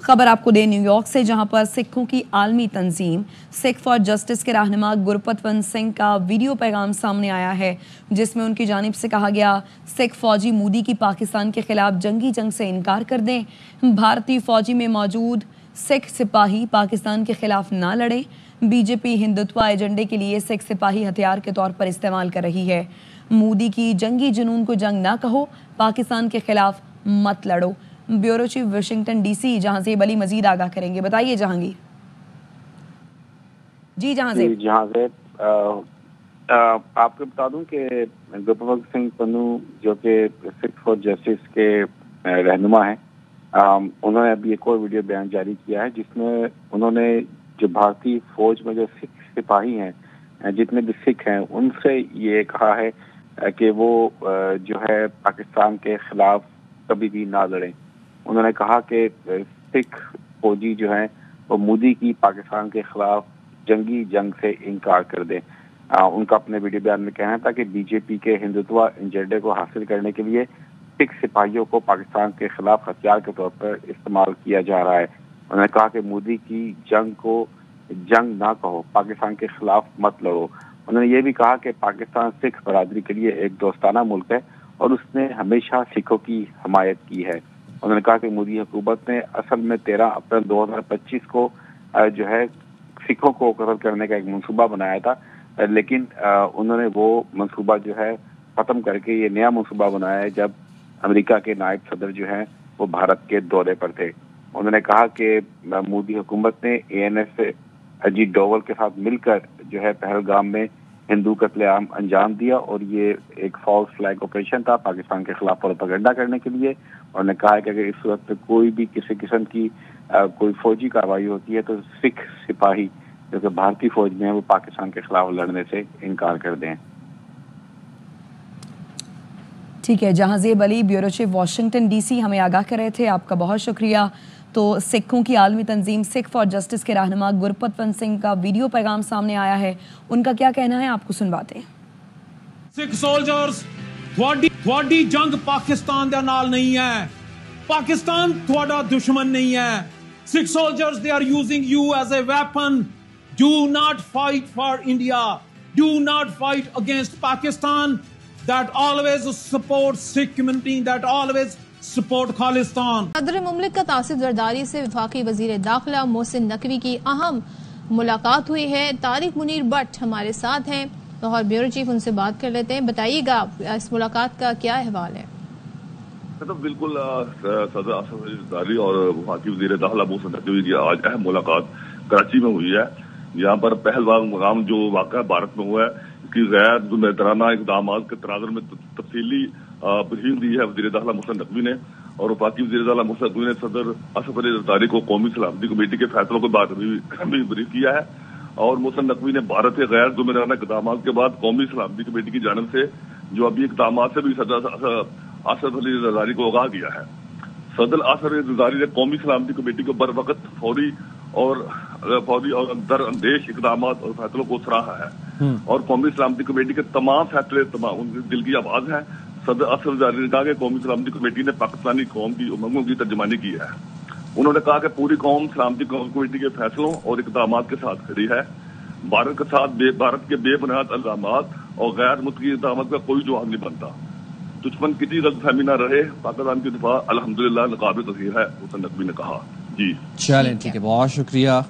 खबर आपको दे न्यूयॉर्क से, जहां पर सिखों की आलमी तंजीम सिख फॉर जस्टिस के रहनुमा गुरपतवंत सिंह का वीडियो पैगाम सामने आया है, जिसमें उनकी जानिब से कहा गया सिख फौजी मोदी की पाकिस्तान के खिलाफ जंगी जंग से इनकार कर दें, भारतीय फौजी में मौजूद सिख सिपाही पाकिस्तान के खिलाफ ना लड़ें, बीजेपी हिंदुत्व एजेंडे के लिए सिख सिपाही हथियार के तौर पर इस्तेमाल कर रही है, मोदी की जंगी जुनून को जंग ना कहो, पाकिस्तान के खिलाफ मत लड़ो। Bureau chief Washington DC Jahanzeb Ali Majeed आगाह करेंगे। बताइए जहांगीर। जी जहांज़ेब, आपको बता दूं कि गुरपतवंत सिंह पन्नू जो कि सिख फॉर जस्टिस के रहनुमा हैं, उन्होंने अभी एक और वीडियो बयान जारी किया है, जिसमें उन्होंने जो भारतीय फौज में जो सिख सिपाही हैं, जितने भी सिख हैं, उनसे ये कहा है कि वो जो है पाकिस्तान के खिलाफ कभी भी ना लड़ें। उन्होंने कहा कि सिख फौजी जो हैं वो मोदी की पाकिस्तान के खिलाफ जंगी जंग से इनकार कर दें। उनका अपने वीडियो बयान में कहना था कि बीजेपी के हिंदुत्व एजेंडे को हासिल करने के लिए सिख सिपाहियों को पाकिस्तान के खिलाफ हथियार के तौर पर इस्तेमाल किया जा रहा है। उन्होंने कहा कि मोदी की जंग को जंग ना कहो, पाकिस्तान के खिलाफ मत लड़ो। उन्होंने ये भी कहा कि पाकिस्तान सिख बरादरी के लिए एक दोस्ताना मुल्क है और उसने हमेशा सिखों की हमायत की है। उन्होंने कहा कि मोदी हुकूमत ने असल में 13 अप्रैल 2025 को जो है सिखों को कत्ल करने का एक मंसूबा बनाया था, लेकिन उन्होंने वो मंसूबा जो है ख़त्म करके ये नया मंसूबा बनाया है जब अमेरिका के नायब सदर जो हैं वो भारत के दौरे पर थे। उन्होंने कहा कि मोदी हुकूमत ने ANS से अजीत डोवल के साथ मिलकर जो है पहलगाम में हिंदू कत्लेआम अंजाम दिया और ये एक फॉल्स फ्लैग ऑपरेशन था पाकिस्तान के खिलाफ प्रोपेगेंडा करने के लिए। उन्होंने कहा है कि अगर इस सूरत में कोई भी किसी किस्म की कोई फौजी कार्रवाई होती है तो सिख सिपाही जो कि भारतीय फौज में है वो पाकिस्तान के खिलाफ लड़ने से इनकार कर दें। ठीक है, Jahanzeb Ali, bureau chief Washington DC हमें आगाह कर रहे थे, आपका बहुत शुक्रिया। तो सिखों की आलमी तंजीम सिख फॉर जस्टिस के रहनुमा गुरपतवंत सिंह का वीडियो पैगाम सामने आया है, उनका क्या कहना है आपको सुनवाते हैं। सिख सोल्जर्स, थोड़ी जंग पाकिस्तान दे नाल नहीं है, पाकिस्तान थोड़ा दुश्मन नहीं है। Sikh soldiers, they are using you as a weapon. Do not fight for India, do not fight against Pakistan, that always support Sikh community, that always support Khalistan. सदर मुमलिकत आसिफ जरदारी से वफाकी वजीर दाखिला मोहसिन नकवी की अहम मुलाकात हुई है। तारिक मुनीर भट्ट हमारे साथ हैं और ब्यूरो चीफ उनसे बात कर लेते हैं। बताइएगा इस मुलाकात का क्या अहवाल है। तो बिल्कुल सदर आसिफ जरदारी और वफाकी वजीर दाखिला मोहसिन नकवी की आज अहम मुलाकात कराची में हुई है। यहाँ पर पहलगाम मुकाम जो वाक़या भारत में हुआ है कि गैर जुर्माना इकदाम के तनाजुर में तफसीली ब्रीफिंग दी है वज़ीर दाखिला मोहसिन नकवी ने। और वफाकी वज़ीर दाखिला मोहसिन नकवी ने सदर आसिफ अली जरदारी को कौमी सलामती कमेटी के फैसलों के बाद भी ब्रीफ किया है। और मोहसिन नकवी ने भारत के गैर जुर्माना इकदाम के बाद कौमी सलामती कमेटी की जानब से जो अभी इकदाम से भी सदर आसिफ अली जरदारी को आगाह किया है। सदर आसिफ अली जरदारी ने कौमी सलामती कमेटी को बर वक्त फौरी और अंदरअंदेश इकदाम और फैसलों को सराहा है और कौमी सलामती कमेटी के तमाम फैसले उनके दिल की आवाज है। सदर आसिफ जरदारी ने कहा कि कौमी सलामती कमेटी ने पाकिस्तानी कौम की उमंगों की तर्जुमानी की है। उन्होंने कहा कि पूरी कौम सलामती कमेटी के फैसलों और इकदाम के साथ खड़ी है। भारत के साथ भारत के बेबुनियाद इल्जाम और गैर मुतकी इकदाम का कोई जवाब नहीं बनता। दुश्मन कितनी गलतफहमी न रहे, पाकिस्तान की दफा अल्हम्दुलिल्लाह नाकाबिल तस्वीर है, मोहसिन नकवी ने कहा। जी चलें, ठीक है, बहुत शुक्रिया।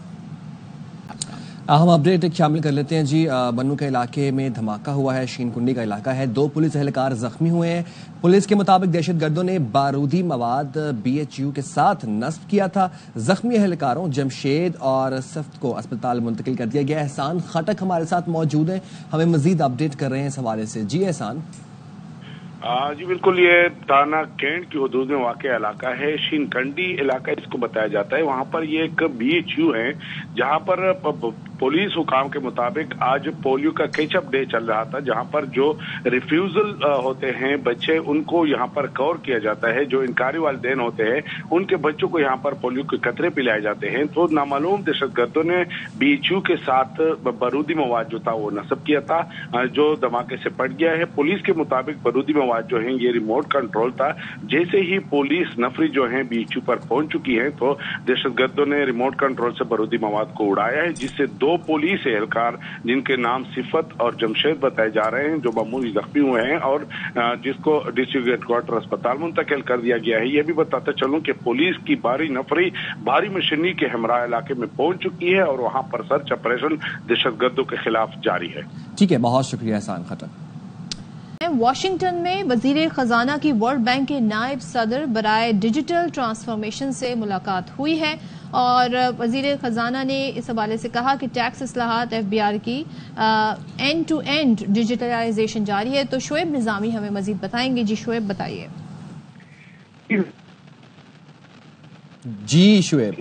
हम अपडेट एक शामिल कर लेते हैं जी। बन्नू के इलाके में धमाका हुआ है, शीनकुंडी का इलाका है, 2 पुलिस एहलकार जख्मी हुए हैं। पुलिस के मुताबिक दहशतगर्दों ने बारूदी मवाद BHU के साथ नस्ब किया था। जख्मी एहलकारों जमशेद और सफ्त को अस्पताल मुंतकिल कर दिया गया। एहसान खटक हमारे साथ मौजूद हैं, हमें मजीद अपडेट कर रहे हैं इस हवाले से। जी एहसान। जी बिल्कुल, ये ताना कैंट की हदूद में वाक़ इलाका है, शीनकंडी इलाका इसको बताया जाता है। वहाँ पर ये एक BHU है जहाँ पर पुलिस हुकाम के मुताबिक आज पोलियो का कैचअप डे चल रहा था, जहां पर जो रिफ्यूजल होते हैं बच्चे उनको यहाँ पर कवर किया जाता है। जो इनकारी वालिदैन होते हैं उनके बच्चों को यहाँ पर पोलियो के कतरे पिलाए जाते हैं। तो नामालूम दहशतगर्दों ने BHU के साथ बारूदी मवाद जो था वो नस्ब किया था, जो धमाके से पट गया है। पुलिस के मुताबिक बारूदी मवाद जो है ये रिमोट कंट्रोल था। जैसे ही पुलिस नफरी जो है BHU पर पहुंच चुकी है तो दहशतगर्दों ने रिमोट कंट्रोल से बारूदी मवाद को उड़ाया है, जिससे 2 पुलिस एहलकार जिनके नाम सिफत और जमशेद बताए जा रहे हैं जो मामूली जख्मी हुए हैं और जिसको डिस्ट्रिक्ट हेडक्वार्टर अस्पताल मुंतकिल कर दिया गया है। यह भी बताते चलूं कि पुलिस की भारी नफरी भारी मशीनरी के हमरा इलाके में पहुंच चुकी है और वहां पर सर्च ऑपरेशन दहशतगर्दों के खिलाफ जारी है। ठीक है, बहुत शुक्रिया एहसान खट्टर। वाशिंगटन में वजीर खजाना की वर्ल्ड बैंक के नायब सदर बराए डिजिटल ट्रांसफॉर्मेशन से मुलाकात हुई है और वजीर खजाना ने इस हवाले से कहा कि टैक्स इस्लाहात FBR की एंड टू एंड डिजिटलाइजेशन जारी है। तो शोएब निजामी हमें मजीद बताएंगे। जी शोएब बताइए। जी शोएब।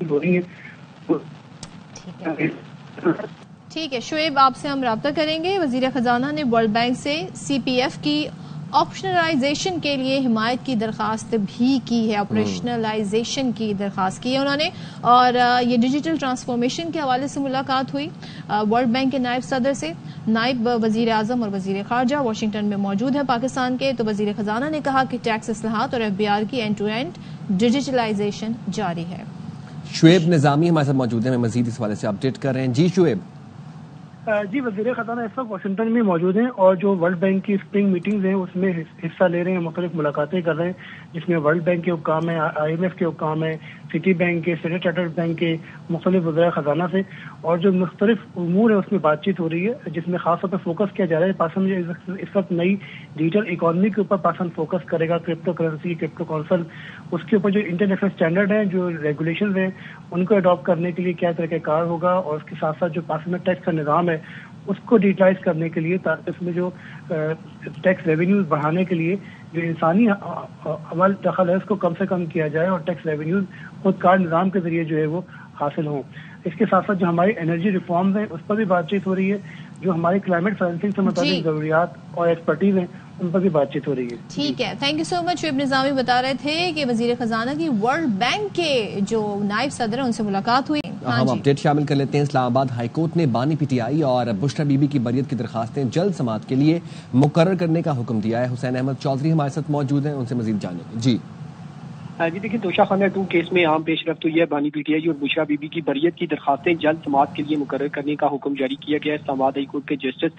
ठीक है शोएब, आपसे हम राब्ता करेंगे। वजीर खजाना ने वर्ल्ड बैंक से CPF की ऑप्शनलाइजेशन के लिए हिमायत की दरखास्त भी की है, ऑपरेशनलाइजेशन की दरखास्त की है उन्होंने। और ये डिजिटल ट्रांसफॉर्मेशन के हवाले से मुलाकात हुई वर्ल्ड बैंक के नायब सदर से। नायब वजीर आजम और वजीर खारजा वाशिंगटन में मौजूद है पाकिस्तान के। तो वजीर खजाना ने कहा कि टैक्स इस्लाहात और FBR की एंड टू एंड डिजिटलाइजेशन जारी है। शुएब निजामी हमारे साथ मौजूद है, मजीद इस हवाले से अपडेट कर रहे हैं। जी शुएब। जी वज़ीर ख़ज़ाना इस वक्त वाशिंगटन में मौजूद हैं और जो वर्ल्ड बैंक की स्प्रिंग मीटिंग्स हैं उसमें हिस्सा ले रहे हैं, मुख्तलिफ मुलाकातें कर रहे हैं, जिसमें वर्ल्ड बैंक के हुक्काम है, IMF के हुक्काम है, सिटी बैंक के, स्टैंडर्ड चार्टर्ड बैंक के मुख्तलिफ वज़ीर ख़ज़ाना से, और जो मुख्तलिफ उमूर है उसमें बातचीत हो रही है, जिसमें खास तौर पर फोकस किया जा रहा है। पाकिस्तान इस वक्त नई डिजिटल इकॉनमी के ऊपर पाकिस्तान फोकस करेगा, क्रिप्टो करेंसी, क्रिप्टो काउंसिल, उसके ऊपर जो इंटरनेशनल स्टैंडर्ड हैं, जो रेगुलेशन हैं, उनको अडॉप्ट करने के लिए क्या तरीक़ाकार होगा, और उसके साथ साथ जो पाकिस्तान में टैक्स का निज़ाम है उसको डिजिटलाइज करने के लिए, ताकि उसमें जो टैक्स रेवेन्यूज बढ़ाने के लिए जो इंसानी अमल दखल है उसको कम से कम किया जाए और टैक्स रेवेन्यूज खुदकार निज़ाम के जरिए जो है वो हासिल हों। इसके साथ साथ जो हमारी एनर्जी रिफॉर्म्स हैं उस पर भी बातचीत हो रही है, जो हमारी क्लाइमेट फाइनेंसिंग से मुताबिक ज़रूरियात और एक्सपर्टीज हैं उन पर भी बातचीत हो रही है। ठीक है, thank you so much. Shoaib Nizami बता रहे थे कि वजीर खजाना की वर्ल्ड बैंक के जो नायब सदर हैं उनसे मुलाकात हुई। हम अपडेट शामिल कर लेते हैं। इस्लामाबाद हाईकोर्ट ने बानी PTI और बुशरा बीबी की बरियत की दरखास्तें जल्द समाअत के लिए मुकर्रर करने का हुक्म दिया है। हुसैन अहमद चौधरी हमारे साथ मौजूद हैं, उनसे मजीद जानेंगे। जी जी देखिए, तोशा खाना 2 केस में आम पेशरफ्त हुई है। बानी PTI और बुशरा बीबी की बरियत की दरखास्तें जल्द समाअत के लिए मुकर्रर करने का हुक्म जारी किया गया है। इस्लामाबाद हाई कोर्ट के जस्टिस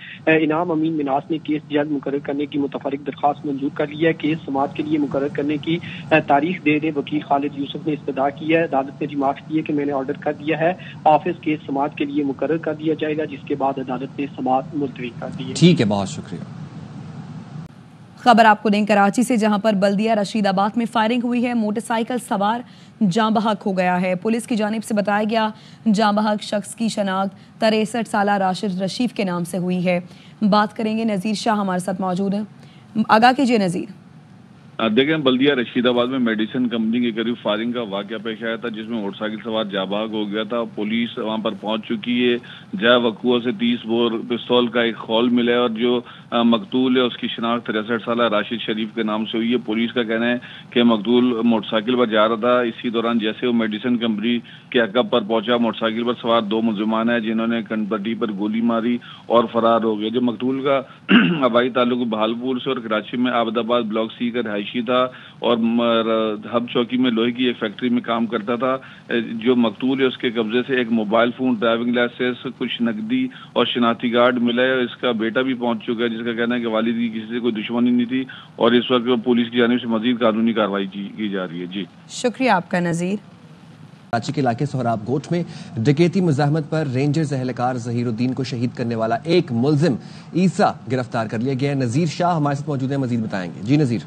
इनाम अमीन मिनास ने केस जल्द मुकर्रर करने की मुतफरिक दरखास्त मंजूर कर ली है। केस समाअत के लिए मुकर्रर करने की तारीख दे दे वकील खालिद यूसुफ ने इस्तदा की है। अदालत ने रिमार्क्स दिए कि मैंने ऑर्डर कर दिया है, ऑफिस केस समाअत के लिए मुकर्रर कर दिया जाएगा, जिसके बाद अदालत ने समाअत मुलतवी कर दी है। ठीक है, बहुत शुक्रिया। खबर आपको दें कराची से, जहां पर बल्दिया रशीदाबाद में फायरिंग हुई है। मोटरसाइकिल सवार जाँ बहक हो गया है। पुलिस की जानिब से बताया गया जाँ बहक शख्स की शनाख्त 63 साला राशिद रशीफ के नाम से हुई है। बात करेंगे, नज़ीर शाह हमारे साथ मौजूद हैं, आगाह कीजिए नज़ीर। देखें, बल्दिया रशीदाबाद में मेडिसिन कंपनी के करीब फायरिंग का वाकया पेश आया था, जिसमें मोटरसाइकिल सवार जाबाग हो गया था। पुलिस वहां पर पहुंच चुकी है। जय वकुआ से 30 बोर पिस्तौल का एक खौल मिला है और जो मकतूल है उसकी शनाख्त 63 साला राशिद शरीफ के नाम से हुई है। पुलिस का कहना है कि मकतूल मोटरसाइकिल पर जा रहा था। इसी दौरान जैसे वो मेडिसिन कंपनी के अकब पर पहुंचा, मोटरसाइकिल पर सवार 2 मुलजिमान है जिन्होंने कनपट्टी पर गोली मारी और फरार हो गए। जो मकतूल का हवाई ताल्लुक बहालपुर से और कराची में आबदाबाद ब्लॉक C का रहायशी था और हब चौकी में लोहे की एक फैक्ट्री में काम करता था। जो मकतूल है उसके कब्जे से एक मोबाइल फोन, ड्राइविंग लाइसेंस, कुछ नकदी और शनाख्ती कार्ड मिला है। इसका बेटा भी पहुंच चुका है, जिसका कहना है कि वालिद की किसी से कोई दुश्मनी नहीं थी और इस वक्त पुलिस की जानिब से मजीद कानूनी कार्रवाई की जा रही है। जी शुक्रिया आपका नज़ीर। कराची के इलाके सोहराब गोट में डकैती मुजाहमत पर रेंजर्स एहलकार जहीरुद्दीन को शहीद करने वाला एक मुलजिम ईसा गिरफ्तार कर लिया गया है। नज़ीर शाह हमारे साथ मौजूद है, मजीद बताएंगे। जी नज़ीर।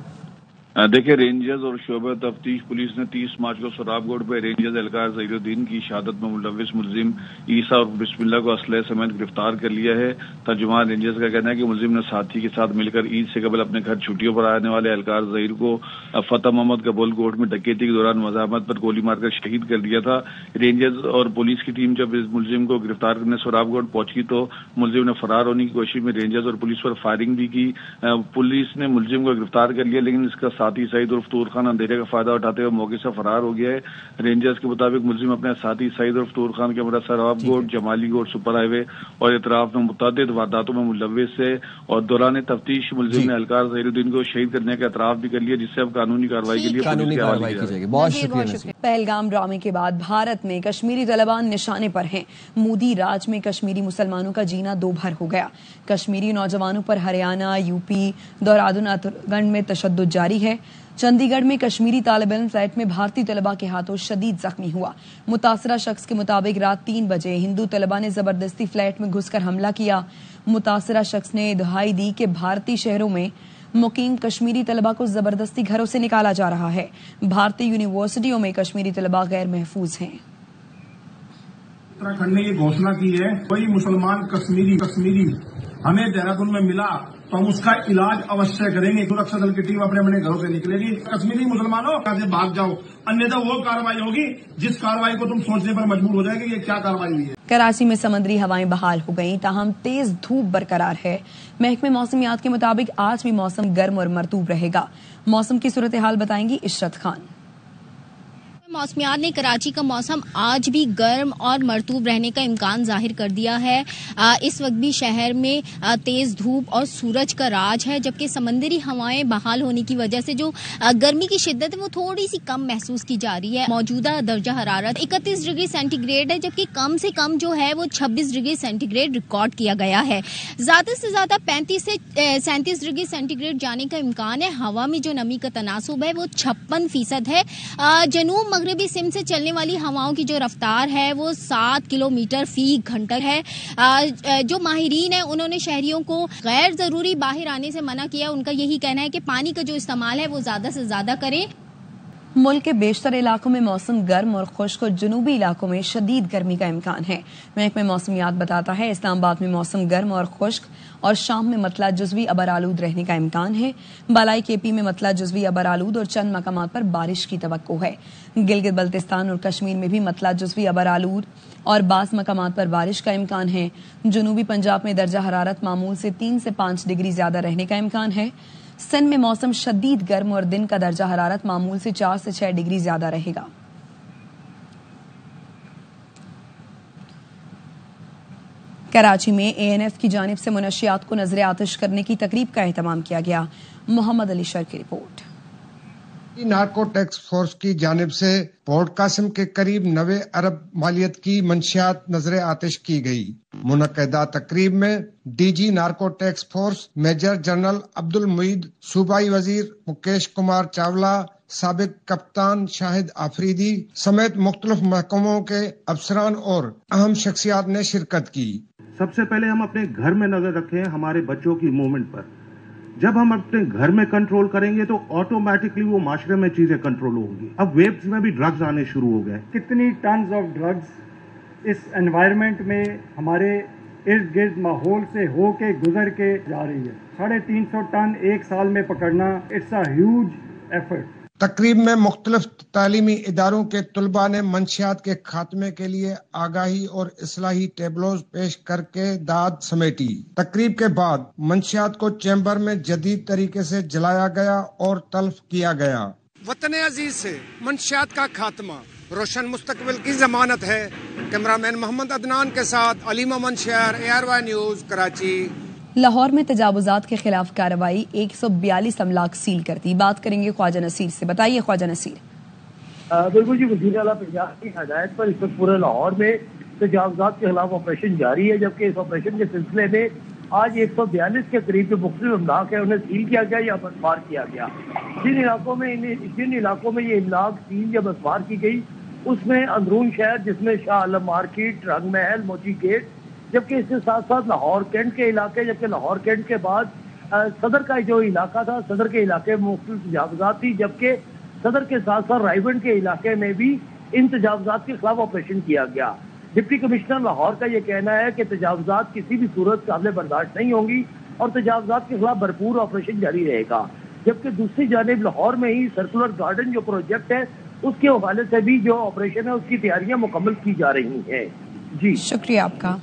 देखिए, रेंजर्स और शोबे तफ्तीश पुलिस ने 30 मार्च को सराब गोड पर रेंजर्स एहलकार ज़हीरुद्दीन की शहादत में मुलविस मुलजिम ईसा और बिस्मिल्लाह को असलहे समेत गिरफ्तार कर लिया है। तर्जुमान रेंजर्स का कहना है कि मुलजिम ने साथी के साथ मिलकर ईद से कबल अपने घर छुट्टियों पर आने वाले एहलकार ज़हीर को फतेह मोहम्मद कबूल गोड में डकैती के दौरान मज़ाहमत पर गोली मारकर शहीद कर दिया था। रेंजर्स और पुलिस की टीम जब इस मुलजिम को गिरफ्तार करने सराब गोड पहुंची तो मुलजिम ने फरार होने की कोशिश में रेंजर्स और पुलिस पर फायरिंग भी की। पुलिस ने मुलजिम को गिरफ्तार कर लिया, लेकिन इसका साथी सईद उर्फ तूर खान अंधेरे का फायदा उठाते हुए मौके से फरार हो गया है। रेंजर्स के मुताबिक मुलजिम अपने साथी सईद उर्फ तूर खान के हमरा सराब गोड, जमाली गोड, सुपर हाईवे और इतराफ में मुतअद्दिद वारदातों में मुलविस है और दौरान तफ्तीश मुलजिम ने एहलकार ज़हीरुद्दीन को शहीद करने का एतराफ भी कर लिया, जिससे अब कानूनी कार्रवाई के लिए कानूनी कार्रवाई की जाएगी। बहुत शुक्रिया। पहलगाम ड्रामे के बाद भारत में कश्मीरी तालिबान निशाने पर हैं। मोदी राज में कश्मीरी मुसलमानों का जीना दो भर हो गया। कश्मीरी नौजवानों पर हरियाणा, यूपी, देहरादून, उत्तराखंड में तशद्दुद जारी है। चंडीगढ़ में कश्मीरी तालिब इल्म फ्लैट में भारतीय तलबा के हाथों शदीद जख्मी हुआ। मुतासरा शख्स के मुताबिक रात 3 बजे हिंदू तलबा ने जबरदस्ती फ्लैट में घुसकर हमला किया। मुतासरा शख्स ने दुहाई दी कि भारतीय शहरों में मुकीम कश्मीरी तलबा को जबरदस्ती घरों से निकाला जा रहा है। भारतीय यूनिवर्सिटियों में कश्मीरी तलबा गैर महफूज हैं। उत्तराखंड ने ये घोषणा की है, कोई मुसलमान कश्मीरी हमें देहरादून में मिला तो हम उसका इलाज अवश्य करेंगे। सुरक्षा दल की टीम अपने अपने घरों से निकलेगी। कश्मीरी मुसलमानों यहाँ से भाग जाओ, अन्यथा वो कार्रवाई होगी जिस कार्रवाई को तुम सोचने पर मजबूर हो जाएगी। ये क्या कार्रवाई हुई है? कराची में समुद्री हवाएं बहाल हो गईं, ताहम तेज धूप बरकरार है। महकमे मौसमियात के मुताबिक आज भी मौसम गर्म और मरतूब रहेगा। मौसम की सूरत हाल बताएंगी इशरत खान। मौसमियात ने कराची का मौसम आज भी गर्म और मरतूब रहने का इम्कान जाहिर कर दिया है। इस वक्त भी शहर में तेज धूप और सूरज का राज है, जबकि समंदरी हवाएं बहाल होने की वजह से जो गर्मी की शिद्दत है वो थोड़ी सी कम महसूस की जा रही है। मौजूदा दर्जा हरारत 31 डिग्री सेंटीग्रेड है, जबकि कम से कम जो है वो 26 डिग्री सेंटीग्रेड रिकॉर्ड किया गया है। ज्यादा से ज्यादा 35 से 37 डिग्री सेंटीग्रेड जाने का इम्कान है। हवा में जो नमी का तनासुब है वो 56% है। जनूब मगरबी सिम से चलने वाली हवाओं की जो रफ्तार है वो 7 किलोमीटर फी घंटा है। जो माहिरीन है उन्होंने शहरियों को गैर जरूरी बाहर आने से मना किया। उनका यही कहना है कि पानी का जो इस्तेमाल है वो ज्यादा से ज्यादा करें। मुल्क के बेशतर इलाकों में मौसम गर्म और खुश्क और जनूबी इलाकों में शदीद गर्मी का इम्कान है। महकमे मौसमियात बताता है इस्लामाबाद में मौसम गर्म और खुश्क और शाम में मतला जुज़वी अबर आलूद रहने का इम्कान है। बालाई केपी में मतला जुज़वी अबर आलूद और चंद मकामात पर बारिश की तवक्को है। गिलगित बल्तिस्तान और कश्मीर में भी मतला जुज़वी अबर आलूद और बास मकामात पर बारिश का इम्कान है। जनूबी पंजाब में दर्जा हरारत मामूल से 3 से 5 डिग्री ज्यादा रहने का इम्कान है। सिंध में मौसम शदीद गर्म और दिन का दर्जा हरारत मामूल से 4 से 6 डिग्री ज्यादा रहेगा। कराची में ANF की जानिब से मुनशियात को नजर आतिश करने की तकरीब का एहतमाम किया गया। मोहम्मद अली शर की रिपोर्ट। नार्को टैक्स फोर्स की जानिब से पोर्ट कासिम के करीब 90 अरब मालियत की मंशियात नजर आतिश की गई। मुनक्किदा तकरीब में DG narcotics force major general Abdul Moeed, सूबाई वजीर मुकेश कुमार चावला, साबिक कप्तान शाहिद आफरीदी समेत मुख्तलिफ महकमों के अफसरान और अहम शख्सियात ने शिरकत की। सबसे पहले हम अपने घर में नजर रखें हमारे बच्चों की मूवमेंट पर। जब हम अपने घर में कंट्रोल करेंगे तो ऑटोमेटिकली वो माशरे में चीजें कंट्रोल होंगी। अब वेव्स में भी ड्रग्स आने शुरू हो गए। कितनी टन्स ऑफ ड्रग्स इस एनवायरनमेंट में हमारे इर्द गिर्द माहौल से होके गुजर के जा रही है। 350 टन एक साल में पकड़ना, इट्स अ ह्यूज एफर्ट। तकरीब में मुख्तलिफ तालीमी इदारों के तलबा ने मंशियात के खात्मे के लिए आगाही और इस्लाही टेबलोज पेश करके दाद समेटी। तकरीब के बाद मंशियात को चैम्बर में जदीद तरीके से जलाया गया और तल्फ किया गया। वतन अजीज से मंशियात का खात्मा रोशन मुस्तकबिल की जमानत है। कैमरामैन मोहम्मद अदनान के साथ अली मोहम्मद शहर, ARY न्यूज, कराची। लाहौर में तजावुजात के खिलाफ कार्रवाई, 142 अमलाक सील कर दी। बात करेंगे ख्वाजा नसीर से। बताइए ख्वाजा नसीर। बिल्कुल जी, वज़ीर आला पंजाब की हदायत पर इस वक्त पूरे लाहौर में तजावुजात के खिलाफ ऑपरेशन जारी है, जबकि इस ऑपरेशन के सिलसिले में आज 142 के करीब जो मुख्तलिफ अमलाक है उन्हें सील किया गया या बसमार किया गया। जिन इलाकों में ये इमलाक सील या बसमार की गई उसमें अंदरून शहर, जिसमें शाह आलम मार्केट, रंग महल, मोची गेट, जबकि इसके साथ साथ लाहौर कैंट के इलाके, जबकि लाहौर कैंट के बाद सदर का जो इलाका था, सदर के इलाके में मुख्तलिफ तजावुज़ात थी, जबकि सदर के साथ साथ रायबंड के इलाके में भी इन तजावुज़ात के खिलाफ ऑपरेशन किया गया। डिप्टी कमिश्नर लाहौर का ये कहना है कि तजावुज़ात किसी भी सूरत काबिल बर्दाश्त नहीं होंगी और तजावुज़ात के खिलाफ भरपूर ऑपरेशन जारी रहेगा। जबकि दूसरी जानिब लाहौर में ही सर्कुलर गार्डन जो प्रोजेक्ट है उसके हवाले से भी जो ऑपरेशन है उसकी तैयारियां मुकम्मल की जा रही हैं। जी शुक्रिया आपका।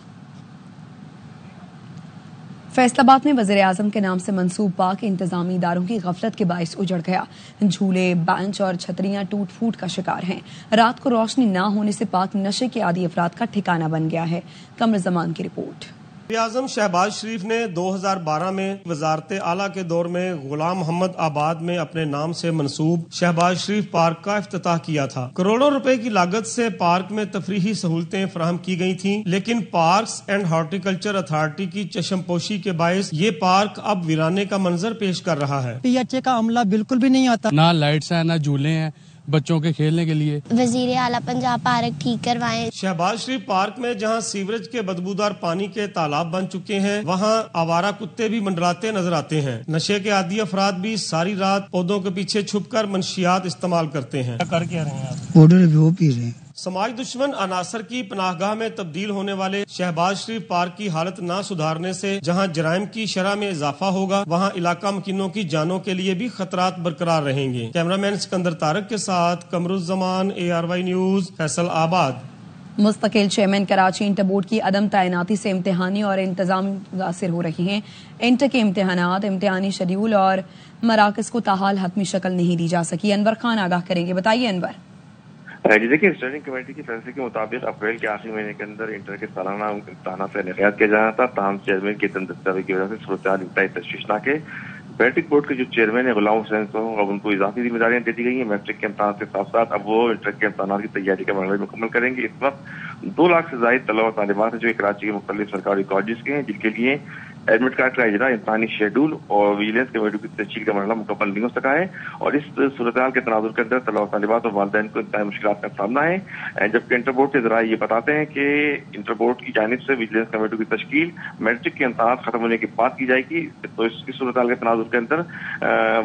फैसलाबाद में वज़ीर आज़म के नाम से मंसूब पार्क इंतजामी इदारों की गफलत के बायस उजड़ गया। झूले, बेंच और छतरियां टूट फूट का शिकार हैं। रात को रोशनी न होने से पार्क नशे के आदी अफराद का ठिकाना बन गया है। कमर जमान की रिपोर्ट। वज़ीर-ए-आज़म शहबाज शरीफ ने 2012 में वजारत आला के दौर में गुलाम मोहम्मद आबाद में अपने नाम से मंसूब शहबाज शरीफ पार्क का इफ्तिताह किया था। करोड़ों रुपए की लागत से पार्क में तफरीही सहूलतें फराहम की गई थीं, लेकिन पार्क्स एंड हॉर्टिकल्चर अथॉरिटी की चशमपोशी के बायस ये पार्क अब वीराने का मंजर पेश कर रहा है। PHA का अमला बिल्कुल भी नहीं आता, ना लाइट्स है, ना झूले हैं बच्चों के खेलने के लिए। वजीर आला पंजाब पार्क ठीक करवाएं। शहबाज शरीफ पार्क में जहां सीवरेज के बदबूदार पानी के तालाब बन चुके हैं, वहां आवारा कुत्ते भी मंडराते नजर आते हैं। नशे के आदी अफराद भी सारी रात पौधों के पीछे छुपकर मंशियात इस्तेमाल करते हैं। कर क्या रहे हैं आप? पाउडर वो पी रहे हैं। समाज दुश्मन अनासर की पनाहगाह में तब्दील होने वाले शहबाज शरीफ पार्क की हालत न सुधारने से जहां जराइम की शरह में इजाफा होगा, वहां इलाका मकीनों की जानों के लिए भी खतरात बरकरार रहेंगे। कैमरामैन सिकंदर तारक के साथ कमरुज़्ज़मान, ARY न्यूज, फैसलाबाद। मुस्तकिल चेयरमैन कराची इंटर बोर्ड की अदम तैनाती से इम्तिहानी और इंतजाम मुतासिर हो रही हैं। इंटर के इम्तिहानात, इम्तिहानी शेड्यूल और मराकज को ताहाल हतमी शक्ल नहीं दी जा सकी। अनवर खान आगाह करेंगे, बताइए अनवर। जी देखिए, स्टैंडिंग कमेटी के फैसले के मुताबिक अप्रैल के आखिरी महीने के अंदर इंटर के सालाना इम्तिहान से इनेकाद किया जाना था। ताहम चेयरमैन की दस्तयाबी की वजह से सूरत इंतहाई तशवीशनाक है। मैट्रिक बोर्ड के जो चेयरमैन है गुलाम हुसैन को अब उनको इजाफी जिम्मेदारियां दे दी गई हैं। मैट्रिक के इम्तिहान के साथ साथ अब वो इंटर के इम्तिहान की तैयारी का मरहला मुकम्मल करेंगे। इस वक्त 2 लाख से ज्यादा तलबा तालिबात हैं जो कराची के मुख्तलिफ सरकारी कॉलेज के हैं, जिनके लिए एडमिट कार्ड का इजरा, इम्तिहानी शेड्यूल और विजिलेंस कमेटी की तश्कील का मरहला मुकम्मल नहीं हो सका है। और इस सूरत हाल के तनाजुर के अंदर तलबा तालिबात और वालिदैन को इंतहाई मुश्किलात का सामना है। जबकि इंटर बोर्ड के जराए ये बताते हैं कि इंटर बोर्ड की जानिब से विजिलेंस कमेटी की तश्कील मैट्रिक के इम्तिहान खत्म होने के बाद की जाएगी। तो इसकी सूरत हाल के तनाजुर के अंदर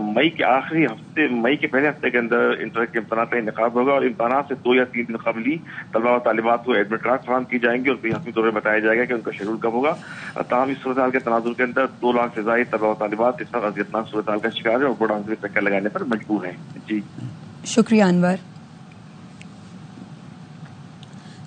मई के आखिरी हफ्ते, मई के पहले हफ्ते के अंदर इंटर के इम्तिहान का इनेकाद होगा और इम्तिहान से 2 या 3 दिन कबल ही तलबा और तालिबात को एडमिट कार्ड फराहम की जाएंगे और फिर हफ्ते दौरे बताया जाएगा कि उनका शेड्यूल कब होगा। ताहम इस सूरत हाल के तनाजुर के अंदर 2 लाख से ज्यादा तलबा और तालिबात इस वक्त अज़ियतनाक सूरत हाल का शिकार है और बोर्ड के चक्कर लगाने पर मजबूर है। जी शुक्रिया अनवर।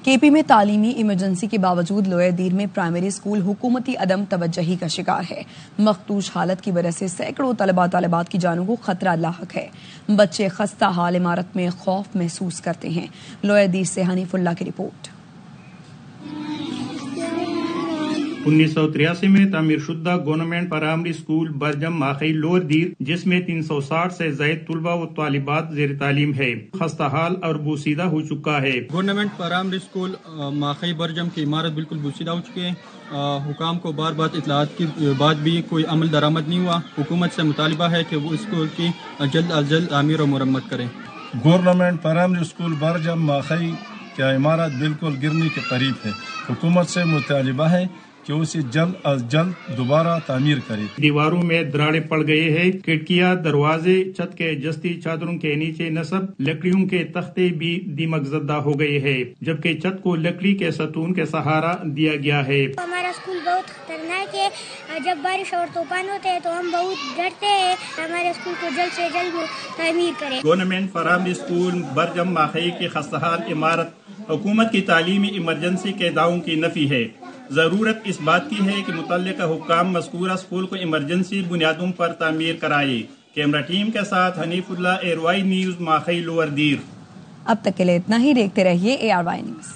केपी में तालीमी इमरजेंसी के बावजूद लोअर दीर में प्राइमरी स्कूल हुकूमती अदम तवज्जही का शिकार है। मखदूश हालत की वजह से सैकड़ों तलबा तालिबात की जानों को खतरा लाहक है। बच्चे खस्ता हाल इमारत में खौफ महसूस करते हैं। लोअर दीर से हनीफुल्लाह की रिपोर्ट। 1983 में तामीर शुदा गवर्नमेंट प्राइमरी स्कूल बरजम माखई लोअर दीर, जिसमें 360 से ज्यादा तलबा व तालिबात जेर तालीम है, खस्ता हाल और बोसीदा हो चुका है। गवर्नमेंट प्राइमरी स्कूल माखई बरजम की इमारत बिल्कुल बोसीदा हो चुकी है। हुकाम को बार बार इतलात के बाद भी कोई अमल दरामद नहीं हुआ। हुकूमत से मुतालिबा है कि वो स्कूल की जल्द अज जल्द तामीर और मुरम्मत करें। गवर्नमेंट प्राइमरी स्कूल बरजम माखई की इमारत बिल्कुल गिरने के करीब है। हुकूमत से मुतालिबा है कि उसे जल्द अज जल्द दोबारा तामीर करे। दीवारों में दरारें पड़ गए हैं, खिड़कियां, दरवाजे, छत के जस्ती चादरों के नीचे नस्ब, लकड़ियों के तख्ते भी दीमक ज़दा हो गए हैं, जबकि छत को लकड़ी के सतून के सहारा दिया गया है। हमारा स्कूल बहुत खतरनाक है। जब बारिश और तूफान होते हैं तो हम बहुत डरते हैं। हमारे स्कूल को जल्द से जल्द तामीर करें। गवर्नमेंट प्राइमरी स्कूल बरजम माखई की खस्ताहाल इमारत हुकूमत की तालीमी इमरजेंसी के दावों की नफी है। जरूरत इस बात की है कि मुतल्लिका हुक्काम मज़कूरा स्कूल को इमरजेंसी बुनियादों पर तामीर कराए। कैमरा टीम के साथ हनीफुल्लाह, ARY न्यूज, माखई लोअर दीर। अब तक के लिए इतना ही। देखते रहिए ARY न्यूज।